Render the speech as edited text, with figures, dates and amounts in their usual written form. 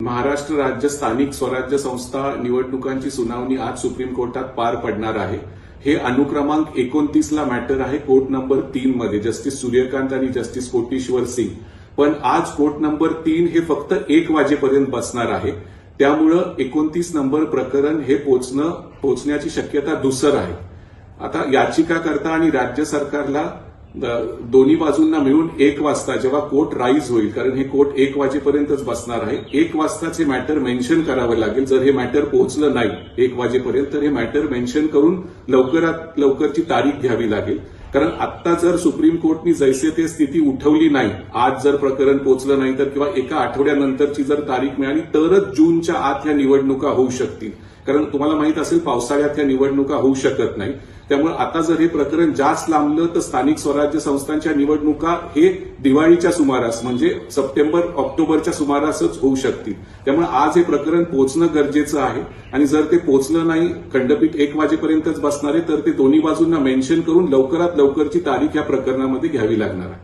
महाराष्ट्र राज्य स्थानिक स्वराज्य संस्था निवडणुकांची सुनावणी आज सुप्रीम कोर्टात पार पडणार आहे। हे अनुक्रमांक 29 ला मॅटर आहे कोर्ट नंबर 3 मध्ये जस्टिस सूर्यकांत आणि जस्टिस कोटेश्वर सिंग। पण आज कोर्ट नंबर 3 हे फक्त 1 वाजेपर्यंत बसणार आहे। त्यामुळं 29 नंबर प्रकरण हे पोहोचण्याची शक्यता धुसर आहे। आता याचिकाकर्ता आणि राज्य सरकारला दोन्ही बाजूंना मिळून 1 वाजता जेव्हा कोर्ट राईज होईल, कारण हे कोर्ट 1 वाजेपर्यंतच बसणार आहे, 1 वाजताच हे मॅटर मेन्शन करावं लागेल। जर हे मॅटर पोहोचलं नाही 1 वाजेपर्यंत तर हे मॅटर मेन्शन करून लवकरात लवकरची तारीख घ्यावी लागेल। कारण आता जर सुप्रीम कोर्टनी जैसे ते स्थिती उठवली नाही, आज जर प्रकरण पोहोचलं नाही तर किंवा एका आठवड्यानंतरची जर तारीख मिळाली तरच जूनच्या आत ह्या निवडणुका होऊ शकतील। कारण तुम्हाला माहित असेल पावसाळ्यात ह्या निवडणुका होऊ शकत नाही। त्यामुळे आता जर हे प्रकरण जास्त लांबलं तर स्थानिक स्वराज्य संस्थांच्या निवडणुका हे दिवाळीच्या सुमारास म्हणजे सप्टेंबर ऑक्टोबरच्या सुमारासच होऊ शकतील। त्यामुळे आज हे प्रकरण पोहोचणं गरजेचं आहे आणि जर ते पोहोचलं नाही, खंडपीठ 1 वाजेपर्यंतच बसणार आहे, तर ते दोन्ही बाजूंना मेन्शन करून लवकरात लवकरची तारीख या प्रकरणामध्ये घ्यावी लागणार आहे।